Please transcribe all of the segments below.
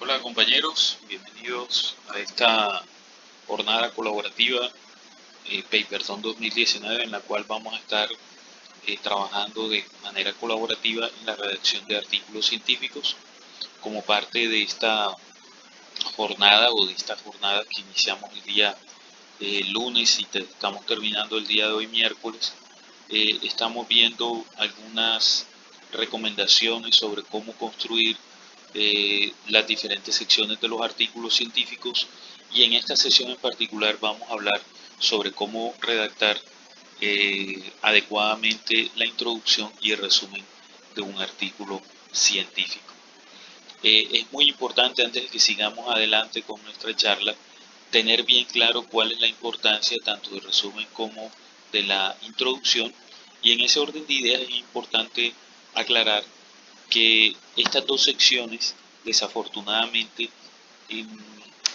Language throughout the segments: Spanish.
Hola compañeros, bienvenidos a esta jornada colaborativa Paperton 2019 en la cual vamos a estar trabajando de manera colaborativa en la redacción de artículos científicos como parte de esta jornada que iniciamos el día lunes y estamos terminando el día de hoy miércoles. Estamos viendo algunas recomendaciones sobre cómo construir las diferentes secciones de los artículos científicos, y en esta sesión en particular vamos a hablar sobre cómo redactar adecuadamente la introducción y el resumen de un artículo científico. Es muy importante, antes de que sigamos adelante con nuestra charla, tener bien claro cuál es la importancia tanto del resumen como de la introducción, y en ese orden de ideas es importante aclarar que estas dos secciones, desafortunadamente,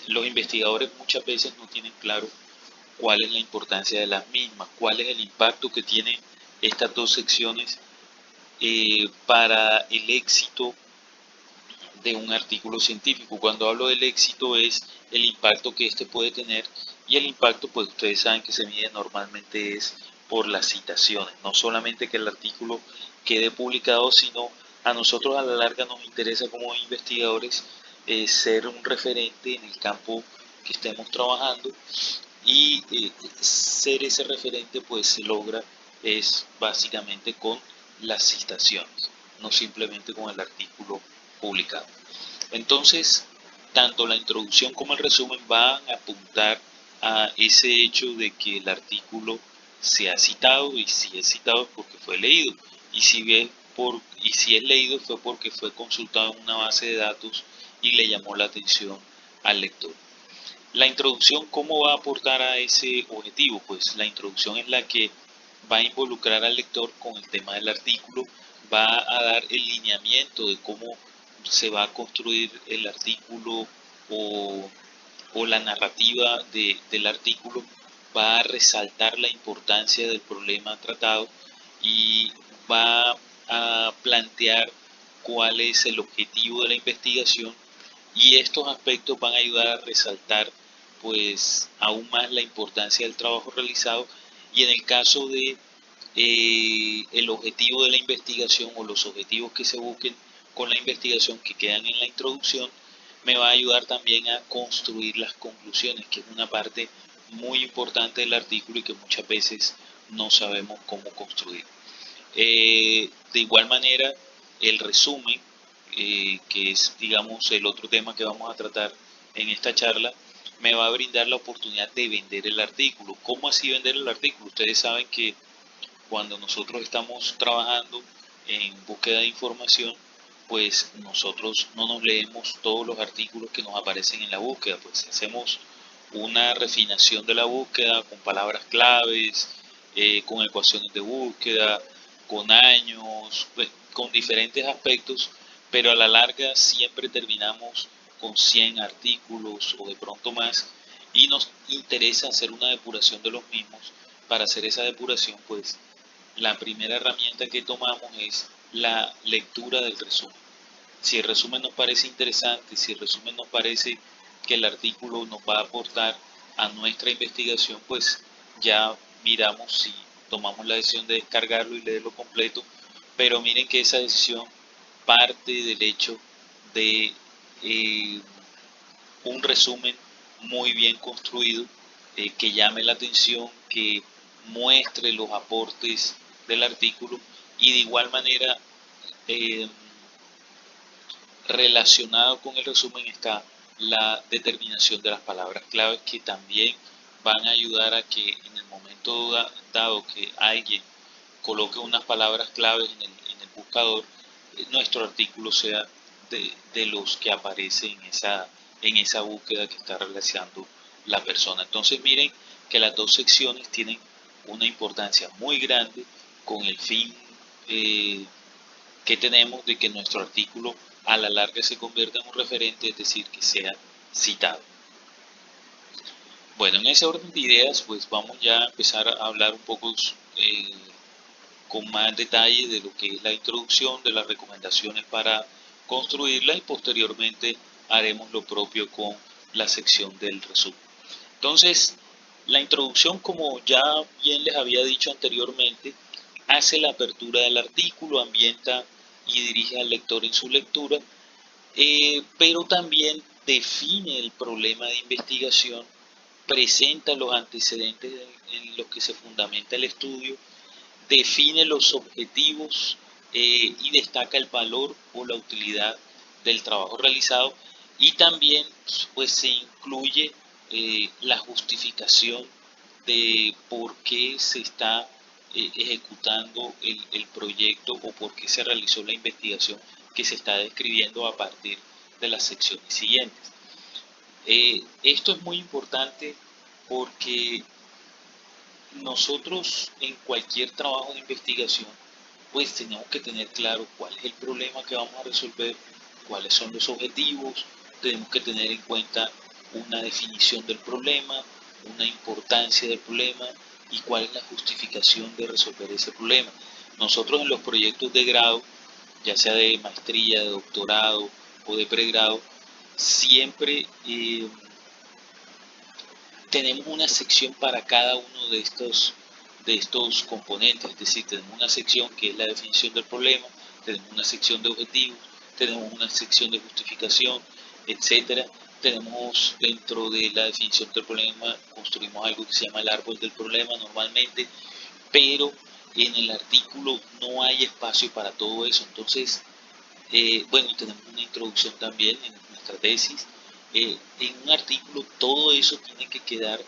los investigadores muchas veces no tienen claro cuál es la importancia de las mismas, cuál es el impacto que tienen estas dos secciones para el éxito de un artículo científico. Cuando hablo del éxito es el impacto que este puede tener, y el impacto, pues ustedes saben que se mide normalmente es por las citaciones, no solamente que el artículo quede publicado, sino a nosotros a la larga nos interesa como investigadores ser un referente en el campo que estemos trabajando, y ser ese referente pues se logra es básicamente con las citaciones, no simplemente con el artículo publicado. Entonces, tanto la introducción como el resumen van a apuntar a ese hecho de que el artículo se ha citado, y si es citado es porque fue leído, y si es leído fue porque fue consultado en una base de datos y le llamó la atención al lector. La introducción, ¿cómo va a aportar a ese objetivo? Pues la introducción es la que va a involucrar al lector con el tema del artículo, va a dar el lineamiento de cómo se va a construir el artículo o la narrativa del artículo, va a resaltar la importancia del problema tratado y va a plantear cuál es el objetivo de la investigación, y estos aspectos van a ayudar a resaltar pues aún más la importancia del trabajo realizado, y en el caso de el objetivo de la investigación o los objetivos que se busquen con la investigación que quedan en la introducción, me va a ayudar también a construir las conclusiones, que es una parte muy importante del artículo y que muchas veces no sabemos cómo construir. De igual manera, el resumen, que es, digamos, el otro tema que vamos a tratar en esta charla, me va a brindar la oportunidad de vender el artículo. ¿Cómo así vender el artículo? Ustedes saben que cuando nosotros estamos trabajando en búsqueda de información, pues nosotros no nos leemos todos los artículos que nos aparecen en la búsqueda, pues hacemos una refinación de la búsqueda con palabras claves, con ecuaciones de búsqueda, con años, pues, con diferentes aspectos, pero a la larga siempre terminamos con 100 artículos o de pronto más, y nos interesa hacer una depuración de los mismos. Para hacer esa depuración, pues la primera herramienta que tomamos es la lectura del resumen. Si el resumen nos parece interesante, si el resumen nos parece que el artículo nos va a aportar a nuestra investigación, pues ya miramos si tomamos la decisión de descargarlo y leerlo completo. Pero miren que esa decisión parte del hecho de un resumen muy bien construido, que llame la atención, que muestre los aportes del artículo, y de igual manera eh, relacionado con el resumen está la determinación de las palabras claves, que también van a ayudar a que en el momento dado que alguien coloque unas palabras claves en el buscador, nuestro artículo sea de los que aparece en esa búsqueda que está realizando la persona. Entonces miren que las dos secciones tienen una importancia muy grande con el fin que tenemos de que nuestro artículo a la larga se convierta en un referente, es decir, que sea citado. Bueno, en ese orden de ideas, pues vamos ya a empezar a hablar un poco con más detalle de lo que es la introducción, de las recomendaciones para construirla, y posteriormente haremos lo propio con la sección del resumen. Entonces, la introducción, como ya bien les había dicho anteriormente, hace la apertura del artículo, ambienta y dirige al lector en su lectura, pero también define el problema de investigación, presenta los antecedentes en los que se fundamenta el estudio, define los objetivos y destaca el valor o la utilidad del trabajo realizado, y también pues se incluye la justificación de por qué se está ejecutando el proyecto o por qué se realizó la investigación que se está describiendo a partir de las secciones siguientes. Esto es muy importante porque nosotros en cualquier trabajo de investigación pues tenemos que tener claro cuál es el problema que vamos a resolver, cuáles son los objetivos, tenemos que tener en cuenta una definición del problema, una importancia del problema y cuál es la justificación de resolver ese problema. Nosotros en los proyectos de grado, ya sea de maestría, de doctorado o de pregrado, siempre tenemos una sección para cada uno de estos componentes, es decir, tenemos una sección que es la definición del problema, tenemos una sección de objetivos, tenemos una sección de justificación, etcétera. Tenemos dentro de la definición del problema, construimos algo que se llama el árbol del problema normalmente, pero en el artículo no hay espacio para todo eso. Entonces, bueno, y tenemos una introducción también en nuestra tesis. En un artículo todo eso tiene que quedar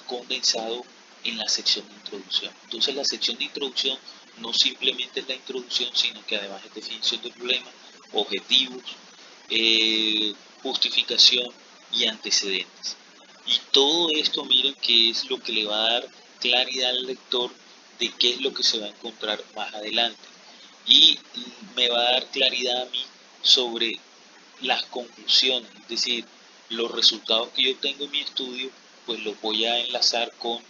condensado en la sección de introducción. Entonces la sección de introducción no simplemente es la introducción, sino que además es definición del problema, objetivos, justificación y antecedentes. Y todo esto, miren, que es lo que le va a dar claridad al lector de qué es lo que se va a encontrar más adelante. Y me va a dar claridad a mí sobre las conclusiones, es decir, los resultados que yo tengo en mi estudio, pues los voy a enlazar con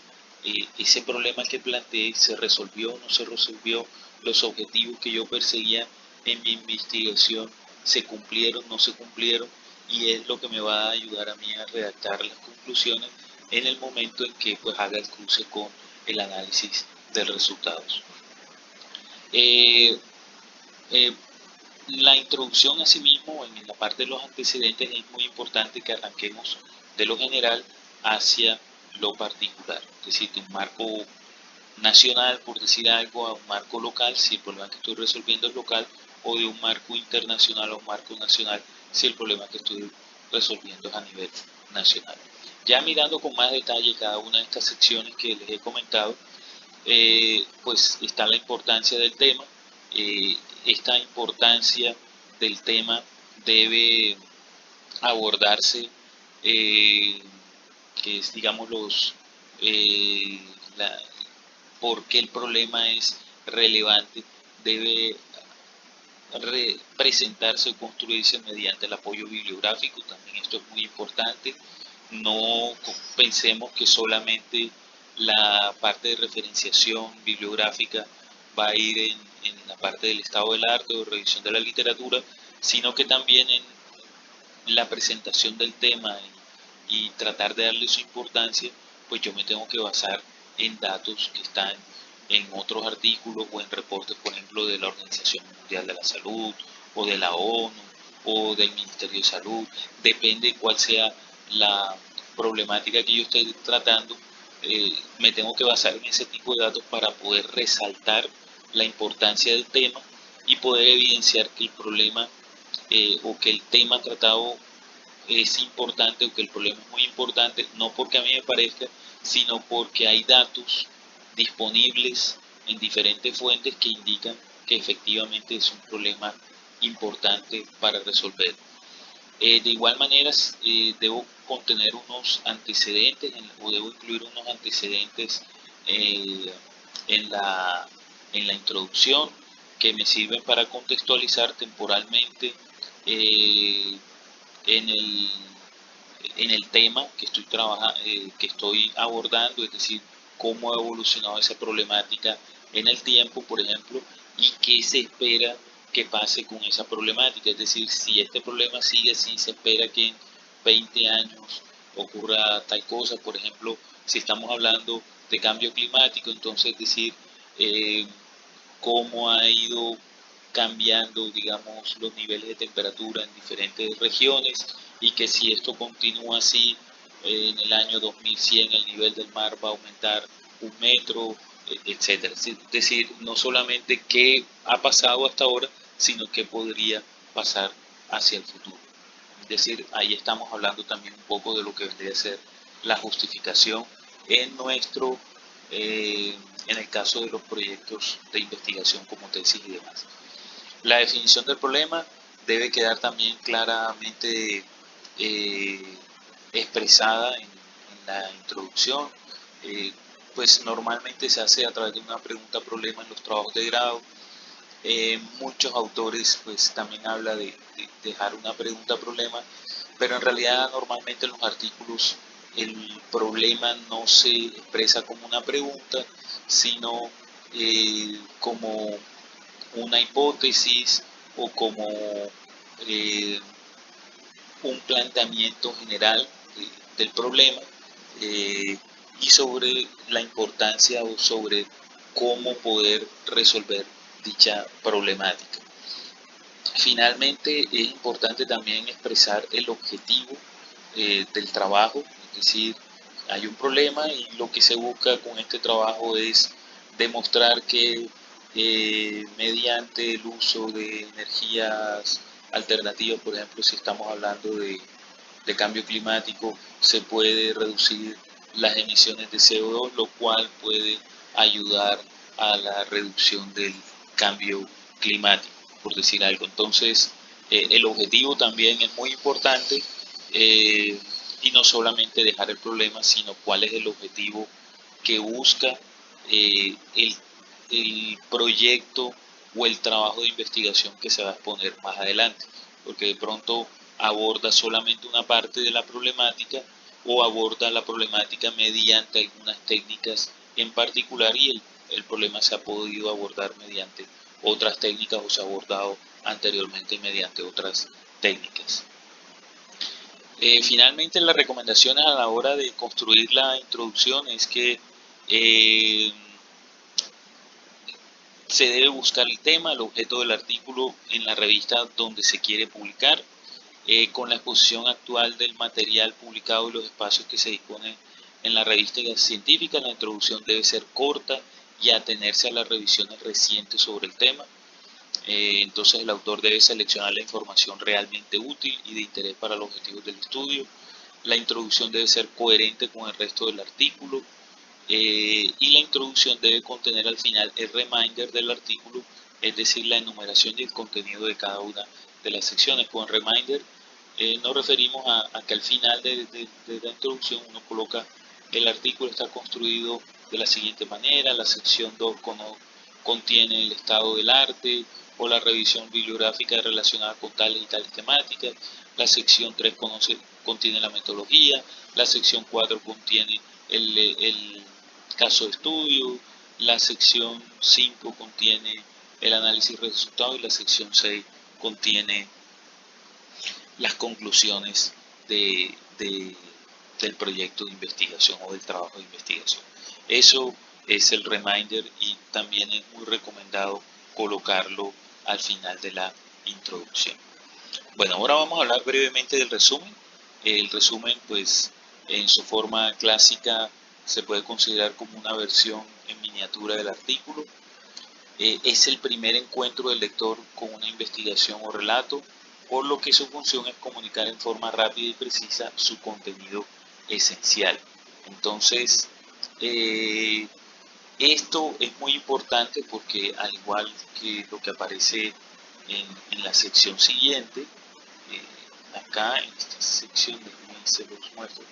ese problema que planteé, se resolvió o no se resolvió, los objetivos que yo perseguía en mi investigación, se cumplieron, no se cumplieron, y es lo que me va a ayudar a mí a redactar las conclusiones en el momento en que pues haga el cruce con el análisis de resultados. La introducción asimismo, en la parte de los antecedentes, es muy importante que arranquemos de lo general hacia lo particular, es decir, de un marco nacional, por decir algo, a un marco local, si el problema que estoy resolviendo es local, o de un marco internacional a un marco nacional, si el problema que estoy resolviendo es a nivel nacional. Ya mirando con más detalle cada una de estas secciones que les he comentado, pues está la importancia del tema. Esta importancia del tema debe abordarse, que es, digamos, por qué el problema es relevante, debe presentarse o construirse mediante el apoyo bibliográfico. También esto es muy importante. No pensemos que solamente la parte de referenciación bibliográfica va a ir en la parte del estado del arte o revisión de la literatura, sino que también en la presentación del tema y tratar de darle su importancia, pues yo me tengo que basar en datos que están en otros artículos o en reportes, por ejemplo, de la Organización Mundial de la Salud o de la ONU o del Ministerio de Salud. Depende cuál sea la problemática que yo esté tratando, me tengo que basar en ese tipo de datos para poder resaltar la importancia del tema y poder evidenciar que el problema o que el tema tratado es importante o que el problema es muy importante, no porque a mí me parezca, sino porque hay datos disponibles en diferentes fuentes que indican que efectivamente es un problema importante para resolver. De igual manera, debo contener unos antecedentes o debo incluir unos antecedentes en la introducción que me sirven para contextualizar temporalmente en el tema que estoy abordando, es decir, cómo ha evolucionado esa problemática en el tiempo, por ejemplo, y qué se espera que pase con esa problemática. Es decir, si este problema sigue así, se espera que en 20 años ocurra tal cosa. Por ejemplo, si estamos hablando de cambio climático, entonces decir eh, cómo ha ido cambiando, digamos, los niveles de temperatura en diferentes regiones y que si esto continúa así, en el año 2100 el nivel del mar va a aumentar 1 metro, etcétera. Es decir, no solamente qué ha pasado hasta ahora, sino qué podría pasar hacia el futuro. Es decir, ahí estamos hablando también un poco de lo que vendría a ser la justificación en nuestro, en el caso de los proyectos de investigación como tesis y demás. La definición del problema debe quedar también claramente eh, expresada en la introducción. Eh, pues normalmente se hace a través de una pregunta problema en los trabajos de grado. Muchos autores pues también habla de dejar una pregunta problema, pero en realidad normalmente en los artículos el problema no se expresa como una pregunta, sino como una hipótesis o como eh, un planteamiento general del problema, eh, y sobre la importancia o sobre cómo poder resolver dicha problemática. Finalmente, es importante también expresar el objetivo del trabajo, es decir, hay un problema y lo que se busca con este trabajo es demostrar que mediante el uso de energías alternativas, por ejemplo, si estamos hablando de cambio climático, se puede reducir las emisiones de CO2, lo cual puede ayudar a la reducción del cambio climático, por decir algo. Entonces, el objetivo también es muy importante, y no solamente dejar el problema, sino cuál es el objetivo que busca el proyecto o el trabajo de investigación que se va a exponer más adelante, porque de pronto aborda solamente una parte de la problemática o aborda la problemática mediante algunas técnicas en particular y el problema se ha podido abordar mediante otras técnicas o se ha abordado anteriormente mediante otras técnicas. Finalmente, las recomendaciones a la hora de construir la introducción es que eh, se debe buscar el tema, el objeto del artículo en la revista donde se quiere publicar, con la exposición actual del material publicado y los espacios que se disponen en la revista científica. La introducción debe ser corta y atenerse a las revisiones recientes sobre el tema. Entonces el autor debe seleccionar la información realmente útil y de interés para los objetivos del estudio. La introducción debe ser coherente con el resto del artículo, y la introducción debe contener al final el reminder del artículo, es decir, la enumeración y el contenido de cada una de las secciones. Con reminder nos referimos a que al final de la introducción uno coloca el artículo está construido de la siguiente manera, la sección 2 contiene el estado del arte o la revisión bibliográfica relacionada con tales y tales temáticas, la sección 3 contiene la metodología, la sección 4 contiene el caso de estudio, la sección 5 contiene el análisis de resultados y la sección 6 contiene las conclusiones del proyecto de investigación o del trabajo de investigación. Eso es el reminder y también es muy recomendado colocarlo al final de la introducción. Bueno, ahora vamos a hablar brevemente del resumen. El resumen, pues, en su forma clásica se puede considerar como una versión en miniatura del artículo. Es el primer encuentro del lector con una investigación o relato, por lo que su función es comunicar en forma rápida y precisa su contenido esencial. Entonces, esto es muy importante porque al igual que lo que aparece en la sección siguiente, acá en esta sección, se los muestro,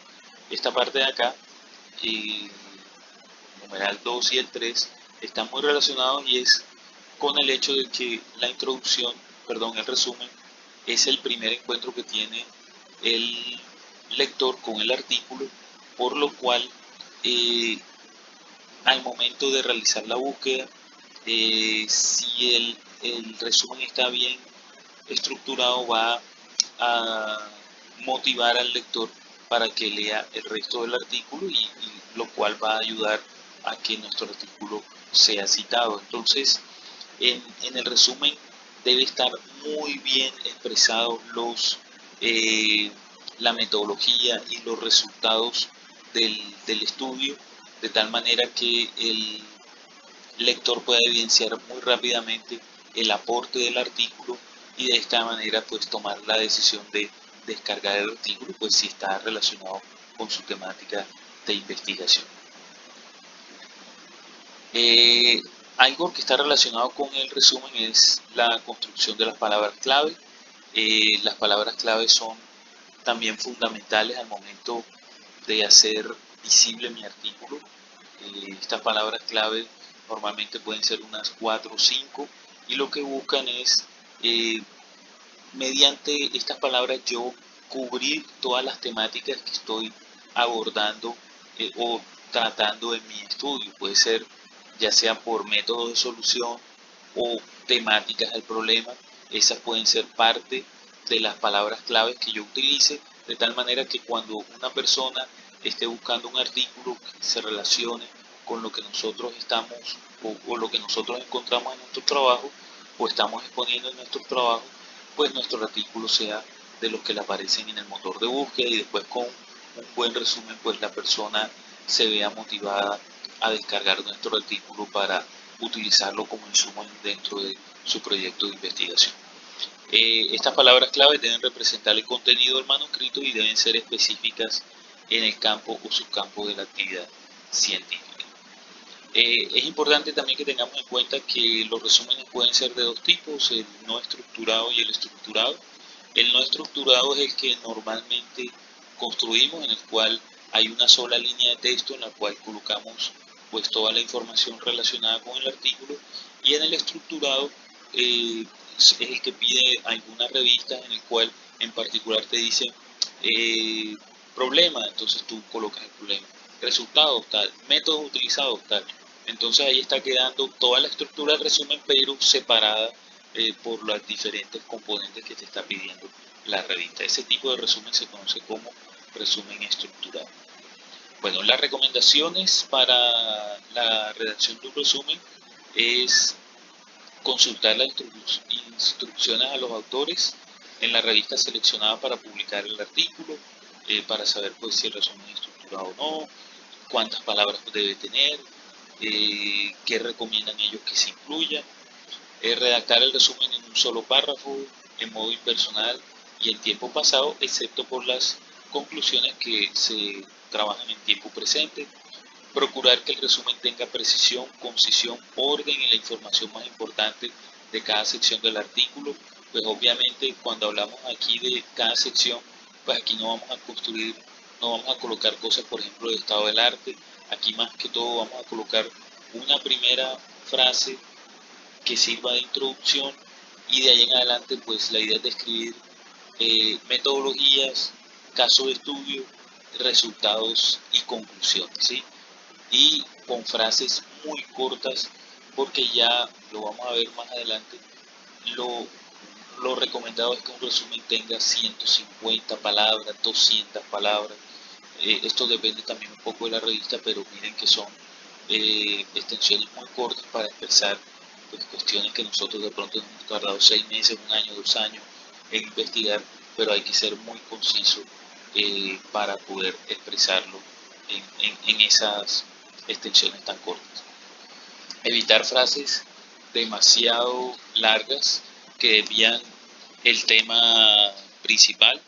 esta parte de acá, el numeral 2 y el 3 están muy relacionados y es con el hecho de que la introducción, perdón, el resumen, es el primer encuentro que tiene el lector con el artículo, por lo cual al momento de realizar la búsqueda, si él el resumen está bien estructurado, va a motivar al lector para que lea el resto del artículo y lo cual va a ayudar a que nuestro artículo sea citado. Entonces, en el resumen debe estar muy bien expresados eh, la metodología y los resultados del estudio, de tal manera que el lector pueda evidenciar muy rápidamente el aporte del artículo y de esta manera pues tomar la decisión de descargar el artículo pues si está relacionado con su temática de investigación. Algo que está relacionado con el resumen es la construcción de las palabras clave. Las palabras clave son también fundamentales al momento de hacer visible mi artículo. Estas palabras clave normalmente pueden ser unas 4 o 5 y lo que buscan es mediante estas palabras yo cubrir todas las temáticas que estoy abordando o tratando en mi estudio. Puede ser ya sea por métodos de solución o temáticas del problema. Esas pueden ser parte de las palabras claves que yo utilice, de tal manera que cuando una persona esté buscando un artículo que se relacione con lo que nosotros estamos o lo que nosotros encontramos en nuestro trabajo o estamos exponiendo en nuestro trabajo, pues nuestro artículo sea de los que le aparecen en el motor de búsqueda y después con un buen resumen pues la persona se vea motivada a descargar nuestro artículo para utilizarlo como insumo dentro de su proyecto de investigación. Estas palabras claves deben representar el contenido del manuscrito y deben ser específicas en el campo o subcampo de la actividad científica. Es importante también que tengamos en cuenta que los resúmenes pueden ser de dos tipos, el no estructurado y el estructurado. El no estructurado es el que normalmente construimos, en el cual hay una sola línea de texto en la cual colocamos pues toda la información relacionada con el artículo, y en el estructurado es el que pide algunas revistas en el cual en particular te dice problema, entonces tú colocas el problema, resultados tal, métodos utilizados tal. Entonces ahí está quedando toda la estructura del resumen, pero separada por las diferentes componentes que te está pidiendo la revista. Ese tipo de resumen se conoce como resumen estructurado. Bueno, las recomendaciones para la redacción de un resumen es consultar las instrucciones a los autores en la revista seleccionada para publicar el artículo, para saber pues, si el resumen es estructurado o no, cuántas palabras debe tener, qué recomiendan ellos que se incluya, redactar el resumen en un solo párrafo, en modo impersonal y en tiempo pasado, excepto por las conclusiones que se trabajan en tiempo presente. Procurar que el resumen tenga precisión, concisión, orden y la información más importante de cada sección del artículo. Pues obviamente cuando hablamos aquí de cada sección, pues aquí no vamos a construir, no vamos a colocar cosas, por ejemplo, del estado del arte. Aquí más que todo vamos a colocar una primera frase que sirva de introducción y de ahí en adelante pues la idea es describir metodologías, casos de estudio, resultados y conclusiones, ¿sí? Y con frases muy cortas porque ya lo vamos a ver más adelante, lo, lo recomendado es que un resumen tenga 150 palabras, 200 palabras. Esto depende también un poco de la revista, pero miren que son extensiones muy cortas para expresar pues, cuestiones que nosotros de pronto hemos tardado 6 meses, 1 año, 2 años en investigar, pero hay que ser muy conciso para poder expresarlo en esas extensiones tan cortas. Evitar frases demasiado largas que desvían el tema principal.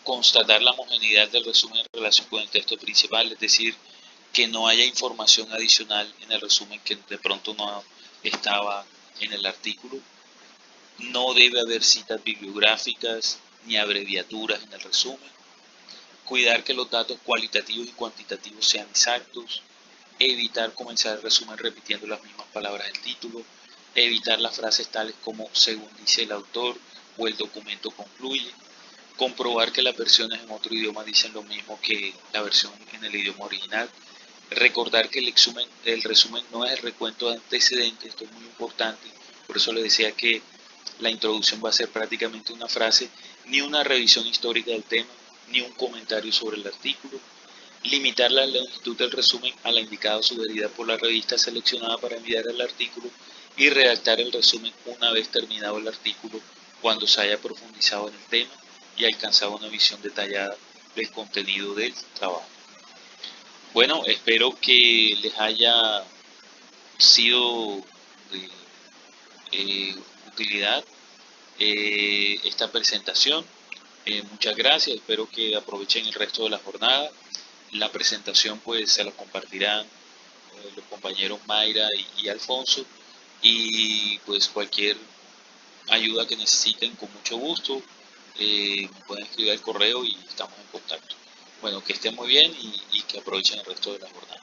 Constatar la homogeneidad del resumen en relación con el texto principal, es decir, que no haya información adicional en el resumen que de pronto no estaba en el artículo. No debe haber citas bibliográficas ni abreviaturas en el resumen. Cuidar que los datos cualitativos y cuantitativos sean exactos. Evitar comenzar el resumen repitiendo las mismas palabras del título. Evitar las frases tales como según dice el autor o el documento concluye. Comprobar que las versiones en otro idioma dicen lo mismo que la versión en el idioma original. Recordar que el resumen no es el recuento de antecedentes, esto es muy importante, por eso les decía que la introducción va a ser prácticamente una frase, ni una revisión histórica del tema, ni un comentario sobre el artículo. Limitar la longitud del resumen a la indicada o sugerida por la revista seleccionada para enviar el artículo y redactar el resumen una vez terminado el artículo cuando se haya profundizado en el tema y alcanzado una visión detallada del contenido del trabajo. Bueno, espero que les haya sido de utilidad esta presentación. Muchas gracias, espero que aprovechen el resto de la jornada. La presentación pues se la compartirán los compañeros Mayra y Alfonso, y pues cualquier ayuda que necesiten con mucho gusto me pueden escribir al correo y estamos en contacto. Bueno, que estén muy bien y que aprovechen el resto de la jornada.